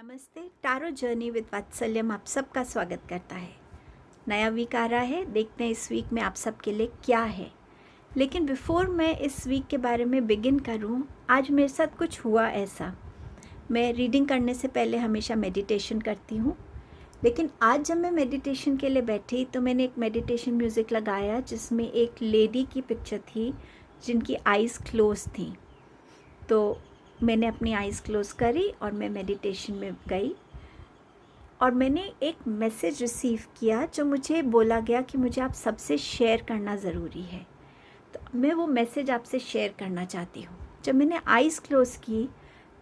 नमस्ते। Tarot journey with वात्सल्यम आप सबका स्वागत करता है। नया वीक आ रहा है, देखते हैं इस वीक में आप सबके लिए क्या है। लेकिन बिफोर मैं इस वीक के बारे में बिगिन करूं, आज मेरे साथ कुछ हुआ ऐसा। मैं रीडिंग करने से पहले हमेशा मेडिटेशन करती हूं, लेकिन आज जब मैं मेडिटेशन के लिए बैठी तो मैंने एक मेडिटेशन म्यूज़िक लगाया जिसमें एक लेडी की पिक्चर थी जिनकी आइज़ क्लोज थी। तो मैंने अपनी आइज़ क्लोज़ करी और मैं मेडिटेशन में गई और मैंने एक मैसेज रिसीव किया जो मुझे बोला गया कि मुझे आप सबसे शेयर करना ज़रूरी है। तो मैं वो मैसेज आपसे शेयर करना चाहती हूँ। जब मैंने आइज़ क्लोज़ की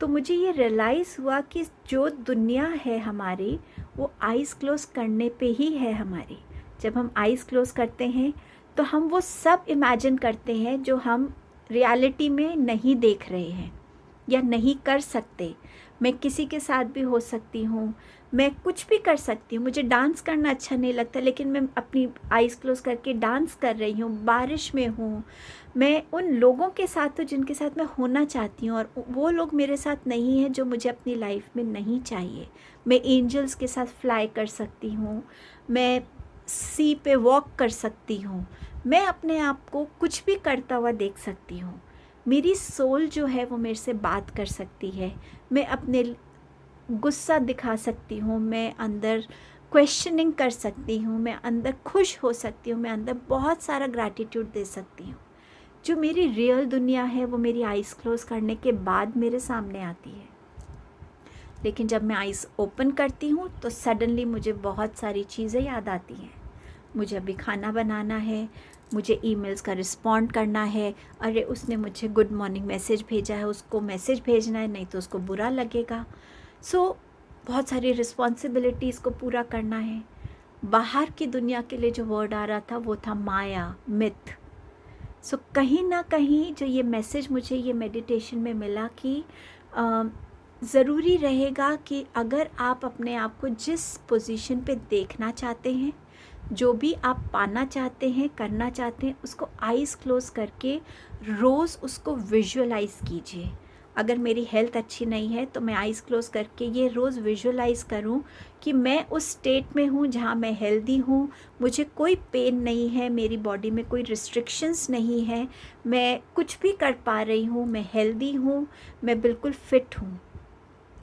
तो मुझे ये रियलाइज़ हुआ कि जो दुनिया है हमारी वो आइज़ क्लोज़ करने पे ही है हमारी। जब हम आइज़ क्लोज़ करते हैं तो हम वो सब इमेजिन करते हैं जो हम रियलिटी में नहीं देख रहे हैं या नहीं कर सकते। मैं किसी के साथ भी हो सकती हूँ, मैं कुछ भी कर सकती हूँ। मुझे डांस करना अच्छा नहीं लगता लेकिन मैं अपनी आइज़ क्लोज़ करके डांस कर रही हूँ, बारिश में हूँ, मैं उन लोगों के साथ हूँ जिनके साथ मैं होना चाहती हूँ और वो लोग मेरे साथ नहीं हैं जो मुझे अपनी लाइफ में नहीं चाहिए। मैं एंजल्स के साथ फ्लाई कर सकती हूँ, मैं सी पे वॉक कर सकती हूँ, मैं अपने आप को कुछ भी करता हुआ देख सकती हूँ। मेरी सोल जो है वो मेरे से बात कर सकती है, मैं अपने गुस्सा दिखा सकती हूँ, मैं अंदर क्वेश्चनिंग कर सकती हूँ, मैं अंदर खुश हो सकती हूँ, मैं अंदर बहुत सारा ग्रैटिट्यूड दे सकती हूँ। जो मेरी रियल दुनिया है वो मेरी आइज़ क्लोज़ करने के बाद मेरे सामने आती है। लेकिन जब मैं आइज़ ओपन करती हूँ तो सडनली मुझे बहुत सारी चीज़ें याद आती हैं। मुझे अभी खाना बनाना है, मुझे ईमेल्स का रिस्पॉन्ड करना है, अरे उसने मुझे गुड मॉर्निंग मैसेज भेजा है, उसको मैसेज भेजना है, नहीं तो उसको बुरा लगेगा। बहुत सारी रिस्पॉन्सिबिलिटीज़ को पूरा करना है। बाहर की दुनिया के लिए जो वर्ड आ रहा था वो था माया, मिथ। कहीं ना कहीं जो ये मैसेज मुझे ये मेडिटेशन में मिला कि ज़रूरी रहेगा कि अगर आप अपने आप को जिस पोजीशन पे देखना चाहते हैं, जो भी आप पाना चाहते हैं, करना चाहते हैं, उसको आइज़ क्लोज़ करके रोज़ उसको विजुअलाइज़ कीजिए। अगर मेरी हेल्थ अच्छी नहीं है तो मैं आइज़ क्लोज़ करके ये रोज़ विजुअलाइज़ करूं कि मैं उस स्टेट में हूं जहां मैं हेल्दी हूं, मुझे कोई पेन नहीं है, मेरी बॉडी में कोई रिस्ट्रिक्शंस नहीं है, मैं कुछ भी कर पा रही हूं, मैं हेल्दी हूं, मैं बिल्कुल फिट हूं।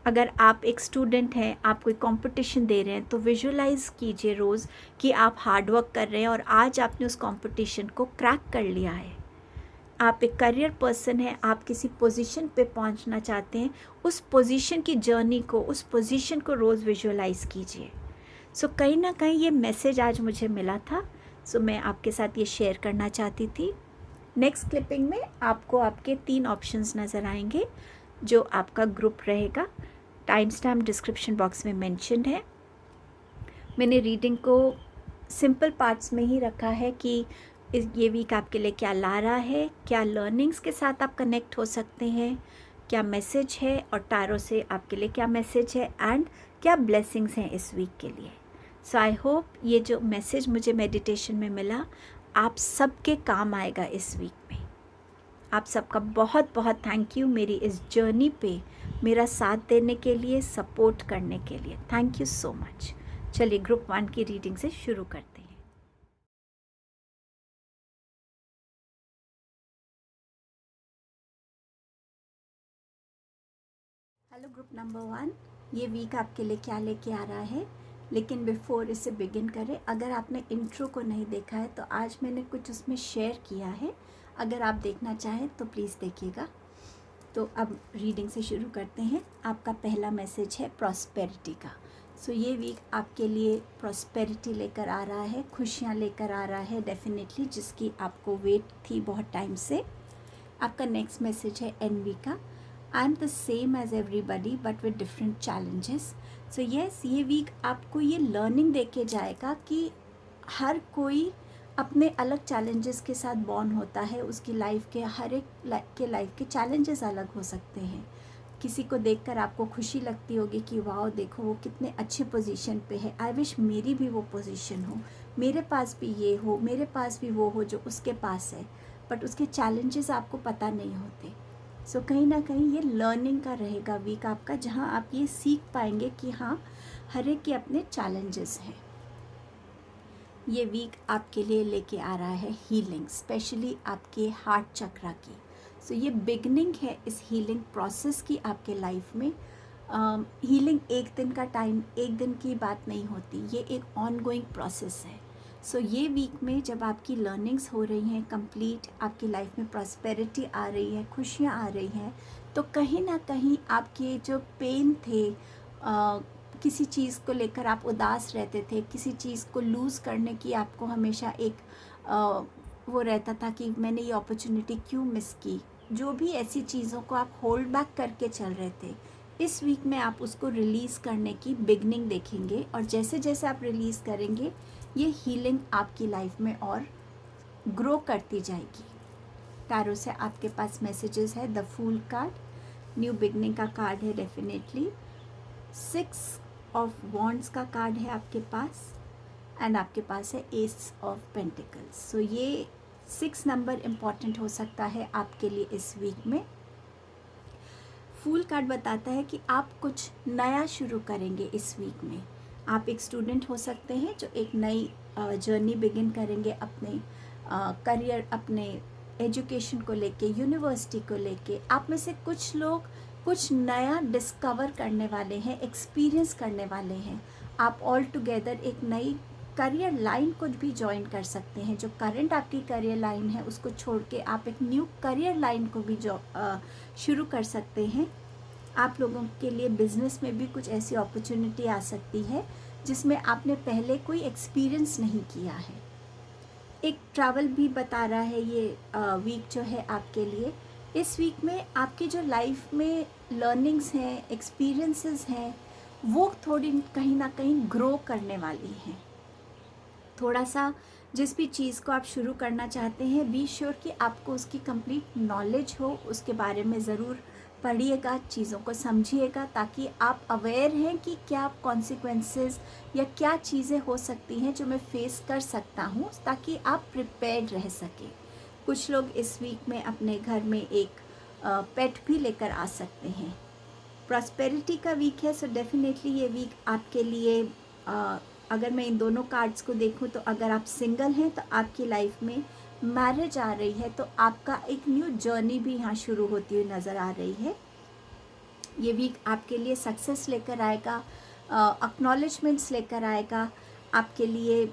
अगर आप एक स्टूडेंट हैं, आप कोई कंपटीशन दे रहे हैं तो विजुअलाइज़ कीजिए रोज़ कि आप हार्ड वर्क कर रहे हैं और आज आपने उस कंपटीशन को क्रैक कर लिया है। आप एक करियर पर्सन हैं, आप किसी पोजीशन पे पहुंचना चाहते हैं, उस पोजीशन की जर्नी को, उस पोजीशन को रोज़ विजुअलाइज़ कीजिए। कहीं ना कहीं ये मैसेज आज मुझे मिला था, मैं आपके साथ ये शेयर करना चाहती थी। नेक्स्ट क्लिपिंग में आपको आपके 3 ऑप्शंस नज़र आएंगे जो आपका ग्रुप रहेगा। टाइम स्टैम्प डिस्क्रिप्शन बॉक्स में मेंशन्ड है। मैंने रीडिंग को सिंपल पार्ट्स में ही रखा है कि ये वीक आपके लिए क्या ला रहा है, क्या लर्निंग्स के साथ आप कनेक्ट हो सकते हैं, क्या मैसेज है और टारो से आपके लिए क्या मैसेज है एंड क्या ब्लेसिंग्स हैं इस वीक के लिए। आई होप ये जो मैसेज मुझे मेडिटेशन में मिला आप सबके काम आएगा इस वीक में। आप सबका बहुत बहुत थैंक यू मेरी इस जर्नी पे मेरा साथ देने के लिए, सपोर्ट करने के लिए। Thank you so much. चलिए ग्रुप 1 की रीडिंग से शुरू करते हैं। हेलो ग्रुप नंबर 1, ये वीक आपके लिए क्या लेके आ रहा है। लेकिन बिफोर इसे बिगिन करें, अगर आपने इंट्रो को नहीं देखा है तो आज मैंने कुछ उसमें शेयर किया है, अगर आप देखना चाहें तो प्लीज़ देखिएगा। तो अब रीडिंग से शुरू करते हैं। आपका पहला मैसेज है प्रॉस्पेरिटी का। ये वीक आपके लिए प्रॉस्पेरिटी लेकर आ रहा है, खुशियाँ लेकर आ रहा है डेफिनेटली, जिसकी आपको वेट थी बहुत टाइम से। आपका नेक्स्ट मैसेज है एनवी का। I am the same as everybody but with different challenges. Yes, ये वीक आपको ये लर्निंग दे के जाएगा कि हर कोई अपने अलग चैलेंजेस के साथ बॉर्न होता है। उसकी लाइफ के हर एक के लाइफ के चैलेंजेस अलग हो सकते हैं। किसी को देखकर आपको खुशी लगती होगी कि वाह देखो वो कितने अच्छे पोजीशन पे है, आई विश मेरी भी वो पोजीशन हो, मेरे पास भी ये हो, मेरे पास भी वो हो जो उसके पास है, बट उसके चैलेंजेस आपको पता नहीं होते। सो कहीं ना कहीं ये लर्निंग का रहेगा वीक आपका, जहाँ आप ये सीख पाएंगे कि हाँ, हर एक के अपने चैलेंजेस हैं। ये वीक आपके लिए लेके आ रहा है हीलिंग, स्पेशली आपके हार्ट चक्रा की। सो ये बिगनिंग है इस हीलिंग प्रोसेस की आपके लाइफ में। हीलिंग एक दिन का टाइम, एक दिन की बात नहीं होती, ये एक ऑनगोइंग प्रोसेस है। सो ये वीक में जब आपकी लर्निंग्स हो रही हैं कंप्लीट, आपकी लाइफ में प्रॉस्पेरिटी आ रही है, खुशियाँ आ रही हैं, तो कहीं ना कहीं आपके जो पेन थे, किसी चीज़ को लेकर आप उदास रहते थे, किसी चीज़ को लूज़ करने की आपको हमेशा एक वो रहता था कि मैंने ये अपॉर्चुनिटी क्यों मिस की, जो भी ऐसी चीज़ों को आप होल्ड बैक करके चल रहे थे, इस वीक में आप उसको रिलीज़ करने की बिगनिंग देखेंगे। और जैसे जैसे आप रिलीज़ करेंगे, ये हीलिंग आपकी लाइफ में और ग्रो करती जाएगी। टैरो से आपके पास मैसेजेस है, the fool card, new beginning का कार्ड है डेफिनेटली, 6 ऑफ वॉन्ड्स का कार्ड है आपके पास, एंड आपके पास है एस ऑफ पेंटिकल्स। सो ये 6 नंबर इम्पॉर्टेंट हो सकता है आपके लिए इस वीक में। फूल कार्ड बताता है कि आप कुछ नया शुरू करेंगे इस वीक में। आप एक स्टूडेंट हो सकते हैं जो एक नई जर्नी बिगिन करेंगे अपने करियर, अपने एजुकेशन को लेके, यूनिवर्सिटी को लेके। आप में से कुछ लोग कुछ नया डिस्कवर करने वाले हैं, एक्सपीरियंस करने वाले हैं। आप ऑल टुगेदर एक नई करियर लाइन को भी ज्वाइन कर सकते हैं। जो करंट आपकी करियर लाइन है उसको छोड़ के आप एक न्यू करियर लाइन को भी शुरू कर सकते हैं। आप लोगों के लिए बिजनेस में भी कुछ ऐसी अपॉर्चुनिटी आ सकती है जिसमें आपने पहले कोई एक्सपीरियंस नहीं किया है। एक ट्रैवल भी बता रहा है ये वीक जो है आपके लिए। इस वीक में आपकी जो लाइफ में लर्निंग्स हैं, एक्सपीरियंसेस हैं, वो थोड़ी कहीं ना कहीं ग्रो करने वाली हैं। थोड़ा सा जिस भी चीज़ को आप शुरू करना चाहते हैं, बी श्योर कि आपको उसकी कंप्लीट नॉलेज हो, उसके बारे में ज़रूर पढ़िएगा, चीज़ों को समझिएगा, ताकि आप अवेयर हैं कि क्या कॉन्सिक्वेंसेस या क्या चीज़ें हो सकती हैं जो मैं फेस कर सकता हूँ, ताकि आप प्रिपेयर्ड रह सकें। कुछ लोग इस वीक में अपने घर में एक पेट भी लेकर आ सकते हैं। प्रॉस्पेरिटी का वीक है, सो डेफिनेटली ये वीक आपके लिए अगर मैं इन दोनों कार्ड्स को देखूं तो अगर आप सिंगल हैं तो आपकी लाइफ में मैरिज आ रही है, तो आपका एक न्यू जर्नी भी यहाँ शुरू होती हुई नज़र आ रही है। ये वीक आपके लिए सक्सेस लेकर आएगा, एक्नॉलेजमेंट्स लेकर आएगा, आपके लिए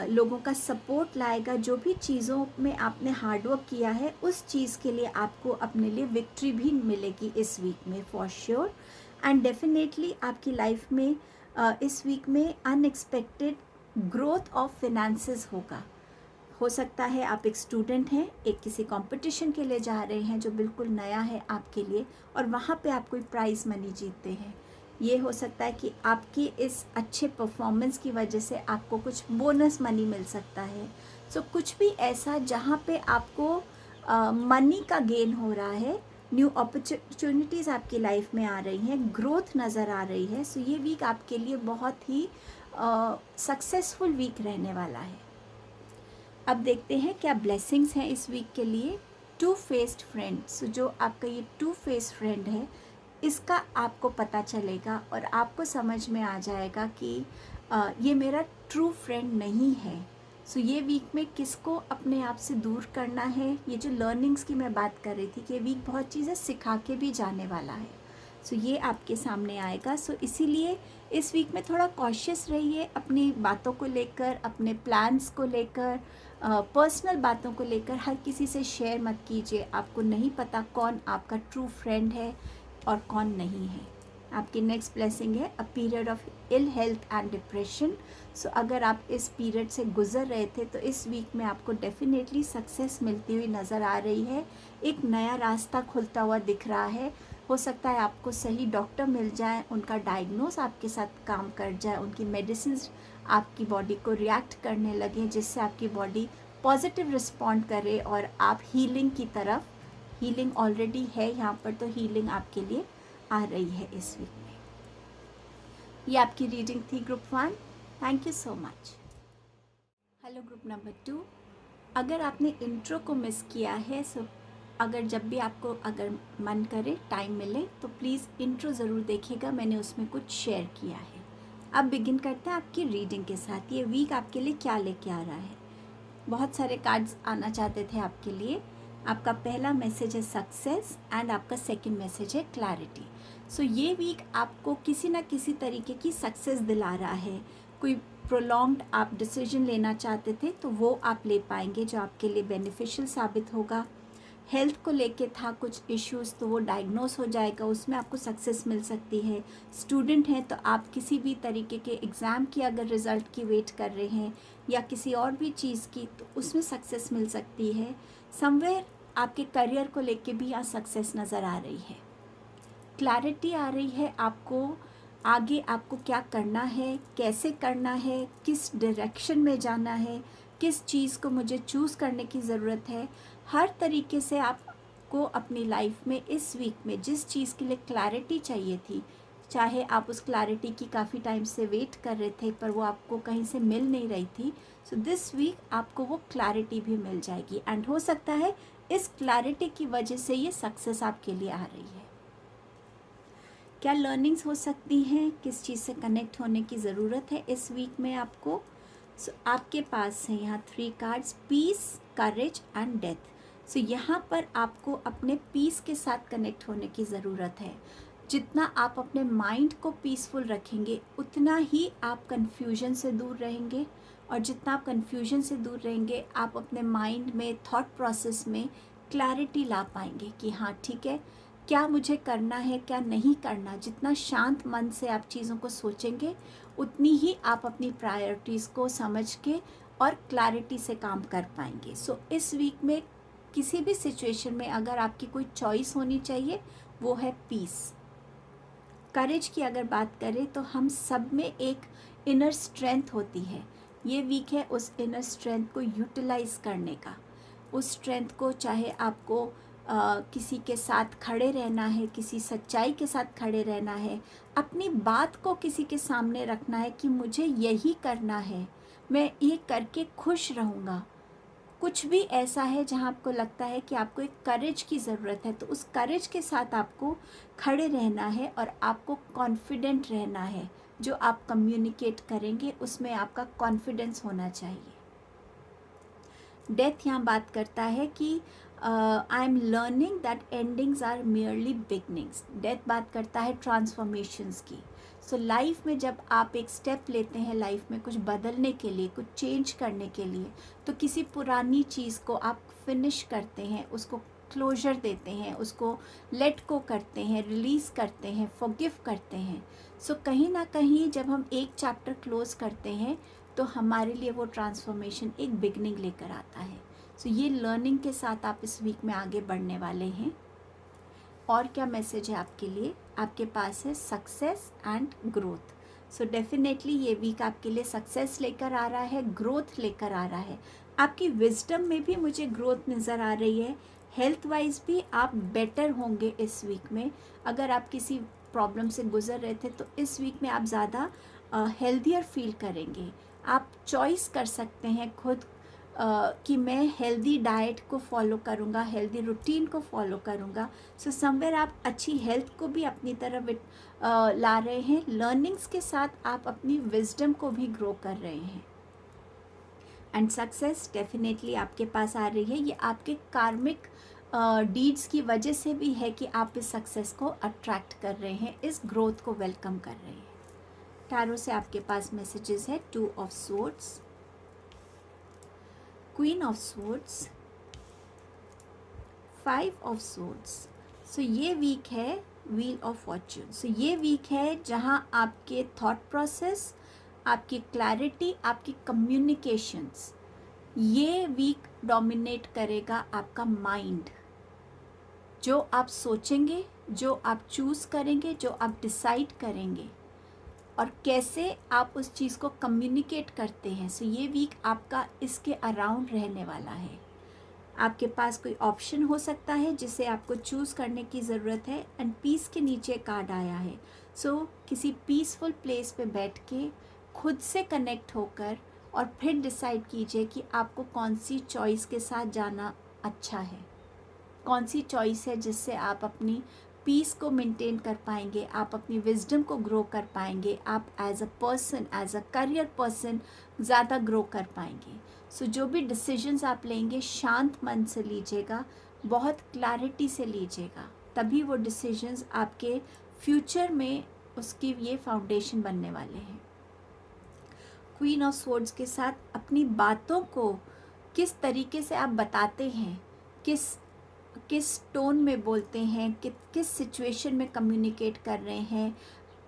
लोगों का सपोर्ट लाएगा। जो भी चीज़ों में आपने हार्डवर्क किया है उस चीज़ के लिए आपको अपने लिए विक्ट्री भी मिलेगी इस वीक में फॉर श्योर। एंड डेफिनेटली आपकी लाइफ में इस वीक में अनएक्सपेक्टेड ग्रोथ ऑफ फिनेंसेस होगा। हो सकता है आप एक स्टूडेंट हैं, एक किसी कंपटीशन के लिए जा रहे हैं जो बिल्कुल नया है आपके लिए, और वहाँ पे आप कोई प्राइज़ मनी जीतते हैं। ये हो सकता है कि आपकी इस अच्छे परफॉर्मेंस की वजह से आपको कुछ बोनस मनी मिल सकता है। सो कुछ भी ऐसा जहाँ पे आपको मनी का गेन हो रहा है, न्यू अपॉर्चुनिटीज़ आपकी लाइफ में आ रही हैं, ग्रोथ नज़र आ रही है। सो ये वीक आपके लिए बहुत ही सक्सेसफुल वीक रहने वाला है। अब देखते हैं क्या ब्लेसिंग्स हैं इस वीक के लिए। टू फेस्ड फ्रेंड, सो जो आपका ये टू फेस फ्रेंड है, इसका आपको पता चलेगा और आपको समझ में आ जाएगा कि ये मेरा ट्रू फ्रेंड नहीं है। सो ये वीक में किसको अपने आप से दूर करना है, ये जो लर्निंग्स की मैं बात कर रही थी कि ये वीक बहुत चीज़ें सिखा के भी जाने वाला है। सो ये आपके सामने आएगा। सो इसीलिए इस वीक में थोड़ा कॉशियस रहिए अपनी बातों को लेकर, अपने प्लान्स को लेकर, पर्सनल बातों को लेकर हर किसी से शेयर मत कीजिए। आपको नहीं पता कौन आपका ट्रू फ्रेंड है और कौन नहीं है। आपकी नेक्स्ट ब्लेसिंग है a period of ill health and depression. So अगर आप इस पीरियड से गुजर रहे थे तो इस वीक में आपको डेफिनेटली सक्सेस मिलती हुई नज़र आ रही है। एक नया रास्ता खुलता हुआ दिख रहा है। हो सकता है आपको सही डॉक्टर मिल जाए, उनका डायग्नोस आपके साथ काम कर जाए, उनकी मेडिसिन आपकी बॉडी को रिएक्ट करने लगे, जिससे आपकी बॉडी पॉजिटिव रिस्पॉन्ड करे और आप हीलिंग की तरफ, हीलिंग ऑलरेडी है यहाँ पर, तो हीलिंग आपके लिए आ रही है इस वीक में। ये आपकी रीडिंग थी group 1। Thank you so much. Hello group number 2। अगर आपने इंट्रो को मिस किया है सो अगर जब भी आपको अगर मन करे, टाइम मिले, तो प्लीज़ इंट्रो ज़रूर देखिएगा, मैंने उसमें कुछ शेयर किया है। अब बिगिन करते हैं आपकी रीडिंग के साथ। ये वीक आपके लिए क्या लेके आ रहा है। बहुत सारे कार्ड्स आना चाहते थे आपके लिए। आपका पहला मैसेज है सक्सेस एंड आपका सेकंड मैसेज है क्लैरिटी। सो ये वीक आपको किसी ना किसी तरीके की सक्सेस दिला रहा है। कोई प्रोलॉन्ग्ड आप डिसीजन लेना चाहते थे तो वो आप ले पाएंगे, जो आपके लिए बेनिफिशियल साबित होगा। हेल्थ को लेके था कुछ इश्यूज़, तो वो डायग्नोस हो जाएगा, उसमें आपको सक्सेस मिल सकती है। स्टूडेंट हैं तो आप किसी भी तरीके के एग्ज़ाम की अगर रिज़ल्ट की वेट कर रहे हैं या किसी और भी चीज़ की, तो उसमें सक्सेस मिल सकती है। समवेयर आपके करियर को लेके भी यहाँ सक्सेस नज़र आ रही है। क्लैरिटी आ रही है आपको, आगे आपको क्या करना है, कैसे करना है, किस डायरेक्शन में जाना है, किस चीज़ को मुझे चूज़ करने की ज़रूरत है। हर तरीके से आपको अपनी लाइफ में इस वीक में जिस चीज़ के लिए क्लैरिटी चाहिए थी, चाहे आप उस क्लैरिटी की काफ़ी टाइम से वेट कर रहे थे पर वो आपको कहीं से मिल नहीं रही थी, सो दिस वीक आपको वो क्लैरिटी भी मिल जाएगी। एंड हो सकता है इस क्लैरिटी की वजह से ये सक्सेस आपके लिए आ रही है। क्या लर्निंग्स हो सकती हैं, किस चीज़ से कनेक्ट होने की ज़रूरत है इस वीक में आपको। सो आपके पास है यहाँ 3 cards, peace, courage and death. So यहाँ पर आपको अपने पीस के साथ कनेक्ट होने की ज़रूरत है। जितना आप अपने माइंड को पीसफुल रखेंगे उतना ही आप कन्फ्यूजन से दूर रहेंगे, और जितना आप कन्फ्यूजन से दूर रहेंगे आप अपने माइंड में, थॉट प्रोसेस में क्लैरिटी ला पाएंगे कि हाँ ठीक है, क्या मुझे करना है, क्या नहीं करना। जितना शांत मन से आप चीज़ों को सोचेंगे उतनी ही आप अपनी प्रायोरिटीज़ को समझ के और क्लैरिटी से काम कर पाएंगे। सो इस वीक में किसी भी सिचुएशन में अगर आपकी कोई चॉइस होनी चाहिए वो है पीस। करेज की अगर बात करें तो हम सब में एक इनर स्ट्रेंथ होती है। ये वीक है उस इनर स्ट्रेंथ को यूटिलाइज करने का। उस स्ट्रेंथ को, चाहे आपको किसी के साथ खड़े रहना है, किसी सच्चाई के साथ खड़े रहना है, अपनी बात को किसी के सामने रखना है कि मुझे यही करना है, मैं ये करके खुश रहूँगा। कुछ भी ऐसा है जहाँ आपको लगता है कि आपको एक करेज की ज़रूरत है, तो उस करेज के साथ आपको खड़े रहना है और आपको कॉन्फिडेंट रहना है। जो आप कम्युनिकेट करेंगे उसमें आपका कॉन्फिडेंस होना चाहिए। डेथ यहाँ बात करता है कि I am learning that endings are merely beginnings. Death बात करता है ट्रांसफॉर्मेशंस की। सो लाइफ में जब आप एक स्टेप लेते हैं लाइफ में कुछ बदलने के लिए, कुछ चेंज करने के लिए, तो किसी पुरानी चीज़ को आप फिनिश करते हैं, उसको क्लोजर देते हैं, उसको लेट को करते हैं, रिलीज़ करते हैं, फॉरगिव करते हैं। सो कहीं ना कहीं जब हम एक चैप्टर क्लोज करते हैं तो हमारे लिए वो ट्रांसफॉर्मेशन एक बिगनिंग लेकर आता है। सो ये लर्निंग के साथ आप इस वीक में आगे बढ़ने वाले हैं। और क्या मैसेज है आपके लिए? आपके पास है success and growth. So definitely ये वीक आपके लिए सक्सेस लेकर आ रहा है, ग्रोथ लेकर आ रहा है। आपकी विजडम में भी मुझे ग्रोथ नज़र आ रही है। हेल्थ वाइज भी आप बेटर होंगे इस वीक में। अगर आप किसी प्रॉब्लम से गुजर रहे थे तो इस वीक में आप ज़्यादा हेल्दियर फील करेंगे। आप चॉइस कर सकते हैं खुद कि मैं हेल्दी डाइट को फॉलो करूँगा, हेल्दी रूटीन को फॉलो करूँगा। सो समवेयर आप अच्छी हेल्थ को भी अपनी तरफ ला रहे हैं। लर्निंग्स के साथ आप अपनी विजडम को भी ग्रो कर रहे हैं। एंड सक्सेस डेफिनेटली आपके पास आ रही है। ये आपके कार्मिक डीड्स की वजह से भी है कि आप इस सक्सेस को अट्रैक्ट कर रहे हैं, इस ग्रोथ को वेलकम कर रहे हैं। टैरो से आपके पास मैसेजेस है 2 of swords, queen of swords, 5 of swords. So ये वीक है व्हील ऑफ फॉर्च्यून। सो ये वीक है जहाँ आपके थॉट प्रोसेस, आपकी क्लैरिटी, आपकी कम्युनिकेशंस, ये वीक डोमिनेट करेगा आपका माइंड। जो आप सोचेंगे, जो आप चूज़ करेंगे, जो आप डिसाइड करेंगे और कैसे आप उस चीज़ को कम्युनिकेट करते हैं। सो ये वीक आपका इसके अराउंड रहने वाला है। आपके पास कोई ऑप्शन हो सकता है जिसे आपको चूज़ करने की ज़रूरत है। एंड पीस के नीचे कार्ड आया है। सो किसी पीसफुल प्लेस पे बैठ के खुद से कनेक्ट होकर और फिर डिसाइड कीजिए कि आपको कौन सी चॉइस के साथ जाना अच्छा है। कौन सी चॉइस है जिससे आप अपनी पीस को मेंटेन कर पाएंगे, आप अपनी विजडम को ग्रो कर पाएंगे, आप as a person, as a career person ज़्यादा ग्रो कर पाएंगे। सो जो भी डिसीजंस आप लेंगे शांत मन से लीजिएगा, बहुत क्लैरिटी से लीजिएगा, तभी वो डिसीजंस आपके फ्यूचर में उसकी ये फाउंडेशन बनने वाले हैं। क्वीन ऑफ स्वॉर्ड्स के साथ अपनी बातों को किस तरीके से आप बताते हैं, किस टोन में बोलते हैं, किस सिचुएशन में कम्युनिकेट कर रहे हैं,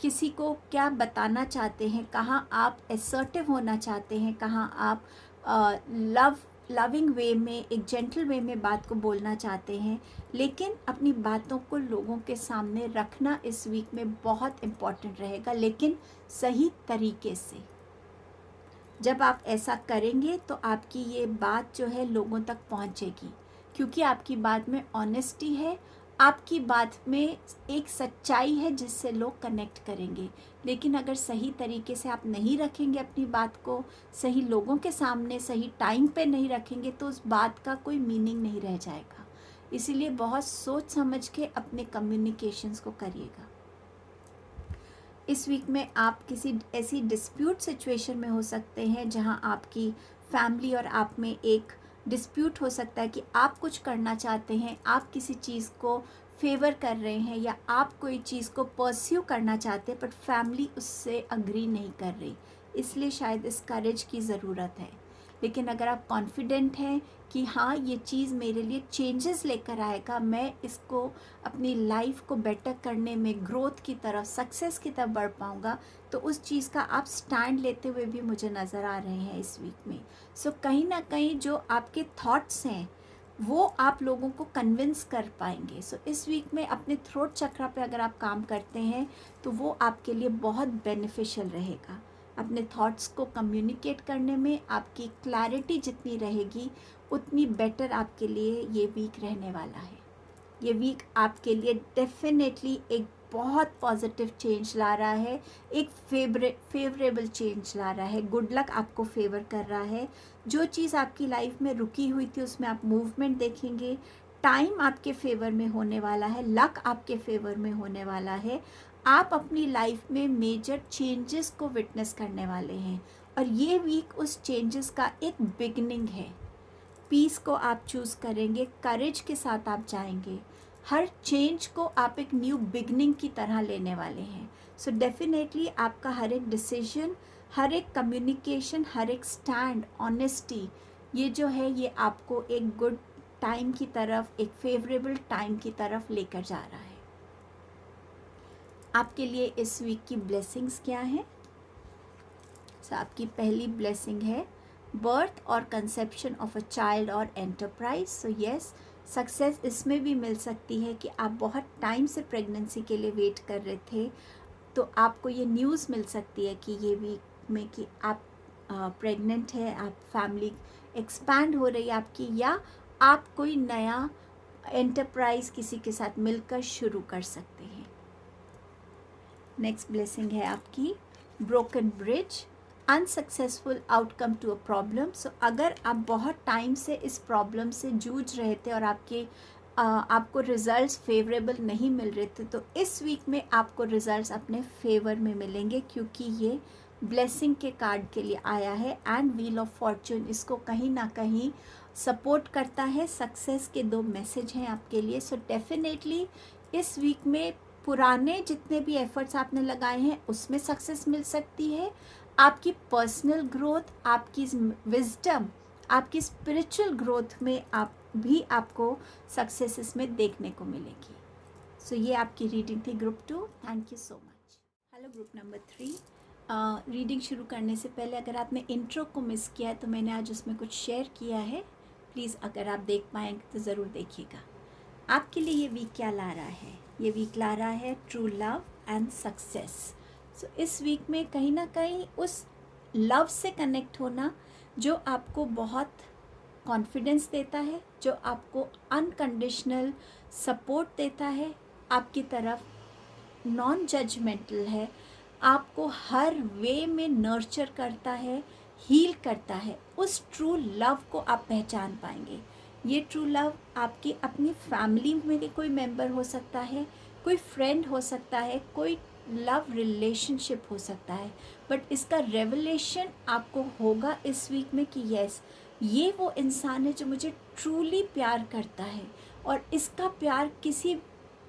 किसी को क्या बताना चाहते हैं, कहाँ आप असर्टिव होना चाहते हैं, कहाँ आप लविंग वे में, एक जेंटल वे में बात को बोलना चाहते हैं। लेकिन अपनी बातों को लोगों के सामने रखना इस वीक में बहुत इम्पॉर्टेंट रहेगा, लेकिन सही तरीके से। जब आप ऐसा करेंगे तो आपकी ये बात जो है लोगों तक पहुंचेगी, क्योंकि आपकी बात में ऑनेस्टी है, आपकी बात में एक सच्चाई है जिससे लोग कनेक्ट करेंगे। लेकिन अगर सही तरीके से आप नहीं रखेंगे अपनी बात को, सही लोगों के सामने सही टाइम पे नहीं रखेंगे, तो उस बात का कोई मीनिंग नहीं रह जाएगा। इसीलिए बहुत सोच समझ के अपने कम्युनिकेशंस को करिएगा। इस वीक में आप किसी ऐसी डिस्प्यूट सिचुएशन में हो सकते हैं जहां आपकी फैमिली और आप में एक डिस्प्यूट हो सकता है कि आप कुछ करना चाहते हैं, आप किसी चीज़ को फेवर कर रहे हैं या आप कोई चीज़ को परस्यू करना चाहते हैं, बट फैमिली उससे अग्री नहीं कर रही, इसलिए शायद इस करेज की ज़रूरत है। लेकिन अगर आप कॉन्फिडेंट हैं कि हाँ ये चीज़ मेरे लिए चेंजेस लेकर आएगा, मैं इसको अपनी लाइफ को बेटर करने में, ग्रोथ की तरफ, सक्सेस की तरफ बढ़ पाऊँगा, तो उस चीज़ का आप स्टैंड लेते हुए भी मुझे नज़र आ रहे हैं इस वीक में। सो कहीं ना कहीं जो आपके थॉट्स हैं वो आप लोगों को कन्विंस कर पाएंगे। सो इस वीक में अपने थ्रोट चक्रा पे अगर आप काम करते हैं तो वो आपके लिए बहुत बेनिफिशियल रहेगा। अपने थॉट्स को कम्युनिकेट करने में आपकी क्लैरिटी जितनी रहेगी उतनी बेटर आपके लिए ये वीक रहने वाला है। ये वीक आपके लिए डेफिनेटली एक बहुत पॉजिटिव चेंज ला रहा है, एक फेवरेबल चेंज ला रहा है, गुड लक आपको फेवर कर रहा है। जो चीज़ आपकी लाइफ में रुकी हुई थी उसमें आप मूवमेंट देखेंगे, टाइम आपके फेवर में होने वाला है, लक आपके फेवर में होने वाला है। आप अपनी लाइफ में मेजर चेंजेस को विटनेस करने वाले हैं और ये वीक उस चेंजेस का एक बिगनिंग है। पीस को आप चूज़ करेंगे, करेज के साथ आप जाएंगे, हर चेंज को आप एक न्यू बिगनिंग की तरह लेने वाले हैं। सो डेफिनेटली आपका हर एक डिसीजन, हर एक कम्युनिकेशन, हर एक स्टैंड, ऑनेस्टी, ये जो है ये आपको एक गुड टाइम की तरफ, एक फेवरेबल टाइम की तरफ लेकर जा रहा है। आपके लिए इस वीक की ब्लेसिंग्स क्या हैं? आपकी पहली ब्लेसिंग है बर्थ और कंसेप्शन ऑफ अ चाइल्ड और एंटरप्राइज। सो यस, सक्सेस इसमें भी मिल सकती है कि आप बहुत टाइम से प्रेगनेंसी के लिए वेट कर रहे थे, तो आपको ये न्यूज़ मिल सकती है कि ये वीक में कि आप प्रेग्नेंट है, आप फैमिली एक्सपैंड हो रही है आपकी, या आप कोई नया एंटरप्राइज किसी के साथ मिलकर शुरू कर सकते हैं। नेक्स्ट ब्लेसिंग है आपकी broken bridge, unsuccessful outcome to a problem. So अगर आप बहुत टाइम से इस प्रॉब्लम से जूझ रहे थे और आपको रिजल्ट्स फेवरेबल नहीं मिल रहे थे, तो इस वीक में आपको रिजल्ट्स अपने फेवर में मिलेंगे, क्योंकि ये ब्लेसिंग के कार्ड के लिए आया है एंड व्हील ऑफ फॉर्चून इसको कहीं ना कहीं सपोर्ट करता है। सक्सेस के दो मैसेज हैं आपके लिए। सो डेफिनेटली इस वीक में पुराने जितने भी एफर्ट्स आपने लगाए हैं उसमें सक्सेस मिल सकती है। आपकी पर्सनल ग्रोथ, आपकी विजडम, आपकी स्पिरिचुअल ग्रोथ में आपको सक्सेस इसमें देखने को मिलेगी। सो ये आपकी रीडिंग थी group 2। Thank you so much. Hello group number 3। Reading शुरू करने से पहले अगर आपने इंट्रो को मिस किया है तो मैंने आज उसमें कुछ शेयर किया है, प्लीज़ अगर आप देख पाएंगे तो ज़रूर देखिएगा। आपके लिए ये वीक क्या ला रहा है? ये वीक ला रहा है ट्रू लव एंड सक्सेस। सो इस वीक में कहीं ना कहीं उस लव से कनेक्ट होना जो आपको बहुत कॉन्फिडेंस देता है, जो आपको अनकंडीशनल सपोर्ट देता है, आपकी तरफ नॉन जजमेंटल है, आपको हर वे में नर्चर करता है, हील करता है, उस ट्रू लव को आप पहचान पाएंगे। ये ट्रू लव आपकी अपनी फैमिली में भी कोई मेंबर हो सकता है, कोई फ्रेंड हो सकता है, कोई लव रिलेशनशिप हो सकता है, बट इसका रेवलेशन आपको होगा इस वीक में कि यस, ये वो इंसान है जो मुझे ट्रूली प्यार करता है और इसका प्यार किसी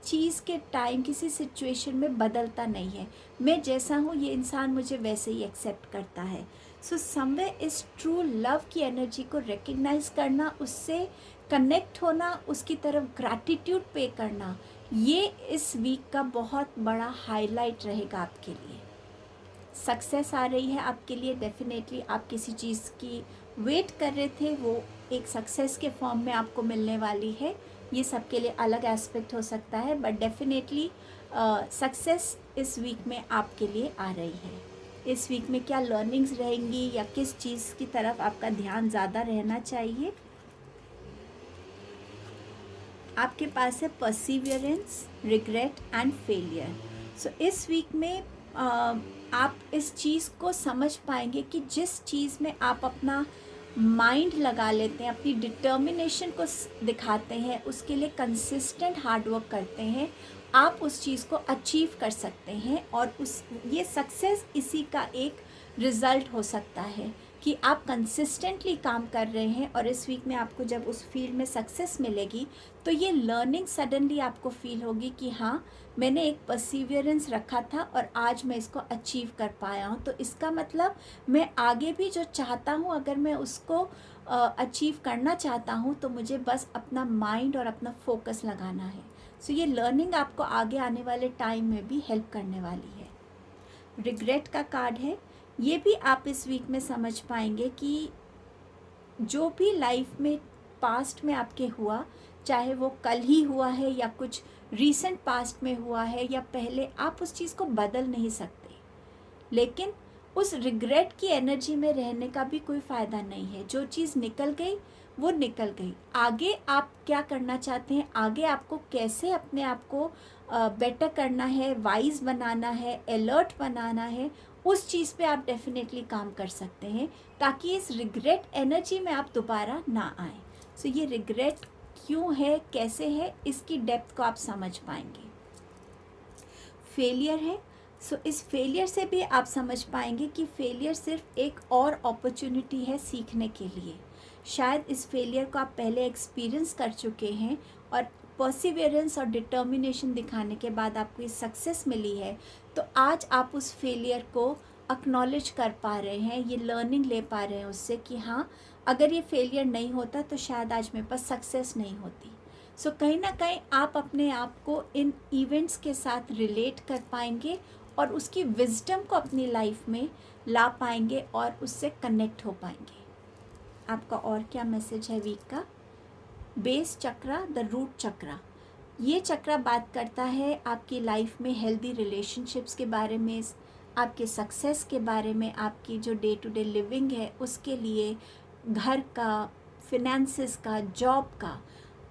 चीज़ के टाइम, किसी सिचुएशन में बदलता नहीं है। मैं जैसा हूँ ये इंसान मुझे वैसे ही एक्सेप्ट करता है। सो समवेयर इस ट्रू लव की एनर्जी को रिकग्नाइज करना, उससे कनेक्ट होना, उसकी तरफ ग्रैटिट्यूड पे करना, ये इस वीक का बहुत बड़ा हाईलाइट रहेगा आपके लिए। सक्सेस आ रही है आपके लिए, डेफिनेटली आप किसी चीज़ की वेट कर रहे थे, वो एक सक्सेस के फॉर्म में आपको मिलने वाली है। ये सबके लिए अलग एस्पेक्ट हो सकता है, बट डेफिनेटली सक्सेस इस वीक में आपके लिए आ रही है। इस वीक में क्या लर्निंग्स रहेंगी या किस चीज़ की तरफ आपका ध्यान ज़्यादा रहना चाहिए? आपके पास है परसिवियरेंस, रिग्रेट एंड फेलियर। सो इस वीक में आप इस चीज़ को समझ पाएंगे कि जिस चीज़ में आप अपना माइंड लगा लेते हैं, अपनी डिटर्मिनेशन को दिखाते हैं, उसके लिए कंसिस्टेंट हार्डवर्क करते हैं, आप उस चीज़ को अचीव कर सकते हैं। और ये सक्सेस इसी का एक रिज़ल्ट हो सकता है कि आप कंसिस्टेंटली काम कर रहे हैं और इस वीक में आपको जब उस फील्ड में सक्सेस मिलेगी तो ये लर्निंग सडनली आपको फील होगी कि हाँ, मैंने एक परसिवियरेंस रखा था और आज मैं इसको अचीव कर पाया हूँ। तो इसका मतलब मैं आगे भी जो चाहता हूँ, अगर मैं उसको अचीव करना चाहता हूँ तो मुझे बस अपना माइंड और अपना फोकस लगाना है। सो ये लर्निंग आपको आगे आने वाले टाइम में भी हेल्प करने वाली है। रिग्रेट का कार्ड है, ये भी आप इस वीक में समझ पाएंगे कि जो भी लाइफ में पास्ट में आपके हुआ, चाहे वो कल ही हुआ है या कुछ रीसेंट पास्ट में हुआ है या पहले, आप उस चीज़ को बदल नहीं सकते, लेकिन उस रिग्रेट की एनर्जी में रहने का भी कोई फ़ायदा नहीं है। जो चीज़ निकल गई वो निकल गई। आगे आप क्या करना चाहते हैं, आगे आपको कैसे अपने आप को बेटर करना है, वाइज बनाना है, अलर्ट बनाना है, उस चीज़ पे आप डेफिनेटली काम कर सकते हैं ताकि इस रिग्रेट एनर्जी में आप दोबारा ना आए। सो ये रिग्रेट क्यों है, कैसे है, इसकी डेप्थ को आप समझ पाएंगे। फेलियर है, सो इस फेलियर से भी आप समझ पाएंगे कि फेलियर सिर्फ एक और अपॉर्चुनिटी है सीखने के लिए। शायद इस फेलियर को आप पहले एक्सपीरियंस कर चुके हैं और परसिवियरेंस और डिटर्मिनेशन दिखाने के बाद आपको ये सक्सेस मिली है, तो आज आप उस फेलियर को एक्नॉलेज कर पा रहे हैं, ये लर्निंग ले पा रहे हैं उससे कि हाँ, अगर ये फेलियर नहीं होता तो शायद आज मेरे पास सक्सेस नहीं होती। सो कहीं ना कहीं आप अपने आप को इन इवेंट्स के साथ रिलेट कर पाएंगे और उसकी विजडम को अपनी लाइफ में ला पाएंगे और उससे कनेक्ट हो पाएंगे। आपका और क्या मैसेज है वीक का? बेस चक्रा, द रूट चक्रा, ये चक्रा बात करता है आपकी लाइफ में हेल्दी रिलेशनशिप्स के बारे में, आपके सक्सेस के बारे में, आपकी जो डे टू डे लिविंग है उसके लिए, घर का, फिनेंसेस का, जॉब का।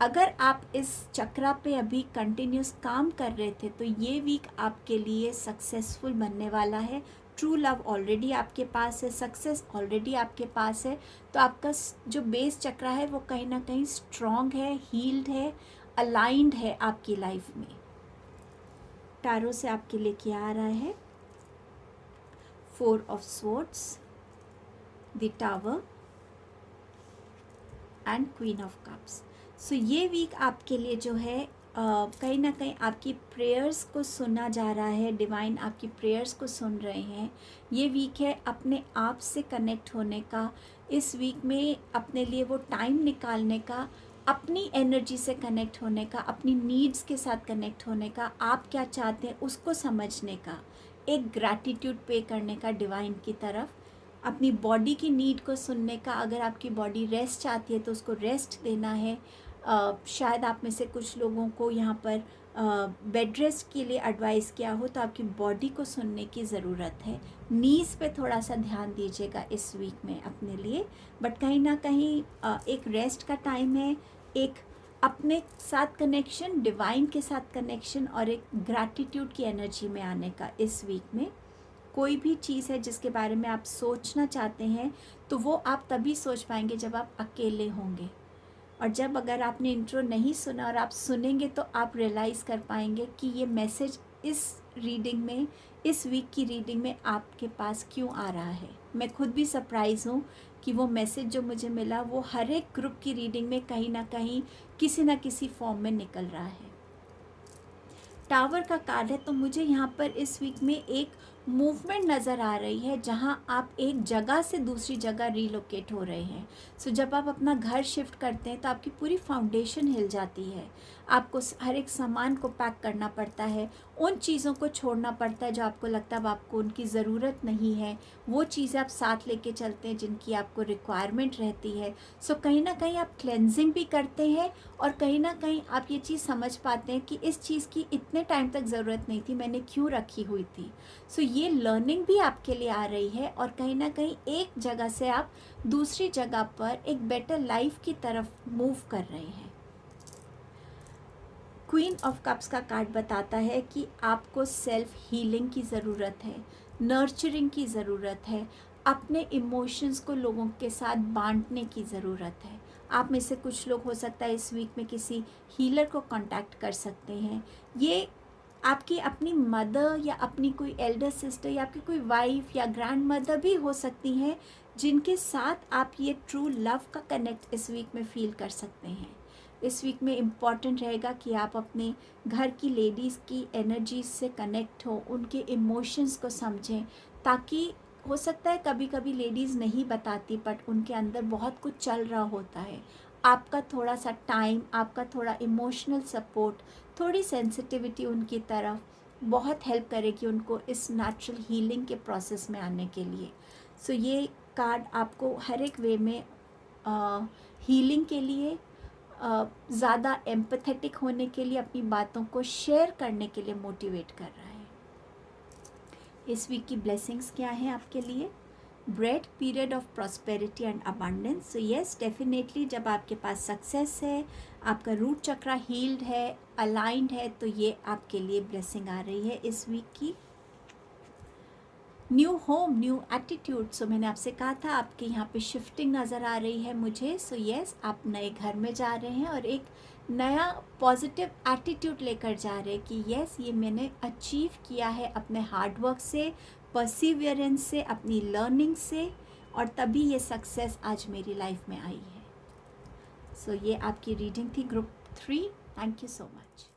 अगर आप इस चक्रा पे अभी कंटिन्यूस काम कर रहे थे तो ये वीक आपके लिए सक्सेसफुल बनने वाला है। ट्रू लव ऑलरेडी आपके पास है, सक्सेस ऑलरेडी आपके पास है, तो आपका जो बेस चक्रा है वो कहीं ना कहीं स्ट्रॉन्ग है, हील्ड है, अलाइंड है आपकी लाइफ में। टैरो से आपके लिए क्या आ रहा है? 4 of swords, the tower and queen of cups. So ये वीक आपके लिए जो है कहीं ना कहीं आपकी प्रेयर्स को सुना जा रहा है, डिवाइन आपकी प्रेयर्स को सुन रहे हैं। ये वीक है अपने आप से कनेक्ट होने का, इस वीक में अपने लिए वो टाइम निकालने का, अपनी एनर्जी से कनेक्ट होने का, अपनी नीड्स के साथ कनेक्ट होने का, आप क्या चाहते हैं उसको समझने का, एक ग्रैटिट्यूड पे करने का डिवाइन की तरफ, अपनी बॉडी की नीड को सुनने का। अगर आपकी बॉडी रेस्ट चाहती है तो उसको रेस्ट देना है। शायद आप में से कुछ लोगों को यहाँ पर बेड रेस्ट के लिए एडवाइस किया हो, तो आपकी बॉडी को सुनने की ज़रूरत है। नीज़ पे थोड़ा सा ध्यान दीजिएगा इस वीक में अपने लिए, बट कहीं ना कहीं एक रेस्ट का टाइम है, एक अपने साथ कनेक्शन, डिवाइन के साथ कनेक्शन और एक ग्रैटिट्यूड की एनर्जी में आने का इस वीक में। कोई भी चीज़ है जिसके बारे में आप सोचना चाहते हैं तो वो आप तभी सोच पाएंगे जब आप अकेले होंगे। और जब अगर आपने इंट्रो नहीं सुना और आप सुनेंगे तो आप रियलाइज़ कर पाएंगे कि ये मैसेज इस रीडिंग में, इस वीक की रीडिंग में आपके पास क्यों आ रहा है। मैं खुद भी सरप्राइज़ हूँ कि वो मैसेज जो मुझे मिला वो हर एक ग्रुप की रीडिंग में कहीं ना कहीं किसी न किसी फॉर्म में निकल रहा है। टावर का कार्ड है, तो मुझे यहाँ पर इस वीक में एक मूवमेंट नज़र आ रही है जहाँ आप एक जगह से दूसरी जगह रीलोकेट हो रहे हैं। सो जब आप अपना घर शिफ्ट करते हैं तो आपकी पूरी फाउंडेशन हिल जाती है। आपको हर एक सामान को पैक करना पड़ता है, उन चीज़ों को छोड़ना पड़ता है जो आपको लगता है अब आपको उनकी ज़रूरत नहीं है, वो चीज़ें आप साथ लेके चलते हैं जिनकी आपको रिक्वायरमेंट रहती है। सो कहीं ना कहीं आप क्लेंजिंग भी करते हैं और कहीं ना कहीं आप ये चीज़ समझ पाते हैं कि इस चीज़ की इतने टाइम तक ज़रूरत नहीं थी, मैंने क्यों रखी हुई थी। सो ये लर्निंग भी आपके लिए आ रही है और कहीं ना कहीं एक जगह से आप दूसरी जगह पर एक बेटर लाइफ की तरफ मूव कर रहे हैं। क्वीन ऑफ कप्स का कार्ड बताता है कि आपको सेल्फ हीलिंग की ज़रूरत है, नर्चरिंग की ज़रूरत है, अपने इमोशंस को लोगों के साथ बांटने की ज़रूरत है। आप में से कुछ लोग हो सकता है इस वीक में किसी हीलर को कांटेक्ट कर सकते हैं। ये आपकी अपनी मदर या अपनी कोई एल्डर सिस्टर या आपकी कोई वाइफ या ग्रैंड मदर भी हो सकती हैं जिनके साथ आप ये ट्रू लव का कनेक्ट इस वीक में फील कर सकते हैं। इस वीक में इम्पॉर्टेंट रहेगा कि आप अपने घर की लेडीज़ की एनर्जी से कनेक्ट हो, उनके इमोशंस को समझें, ताकि हो सकता है कभी कभी लेडीज़ नहीं बताती बट उनके अंदर बहुत कुछ चल रहा होता है। आपका थोड़ा सा टाइम, आपका थोड़ा इमोशनल सपोर्ट, थोड़ी सेंसिटिविटी उनकी तरफ बहुत हेल्प करेगी उनको इस नेचुरल हीलिंग के प्रोसेस में आने के लिए। सो ये कार्ड आपको हर एक वे में हीलिंग के लिए, ज़्यादा एम्पैथेटिक होने के लिए, अपनी बातों को शेयर करने के लिए मोटिवेट कर रहा है। इस वीक की ब्लेसिंग्स क्या हैं आपके लिए? Bread period of prosperity and abundance. So yes, definitely जब आपके पास सक्सेस है, आपका रूट चक्रा हील्ड है, अलाइंड है, तो ये आपके लिए ब्लेसिंग आ रही है इस वीक की। New home, new attitude. So मैंने आपसे कहा था आपके यहाँ पे शिफ्टिंग नज़र आ रही है मुझे। सो येस, आप नए घर में जा रहे हैं और एक नया पॉजिटिव एटीट्यूड लेकर जा रहे हैं कि येस, ये मैंने अचीव किया है अपने हार्डवर्क से, परसिवियरेंस से, अपनी लर्निंग से, और तभी ये सक्सेस आज मेरी लाइफ में आई है। सो ये आपकी रीडिंग थी group 3। Thank you so much.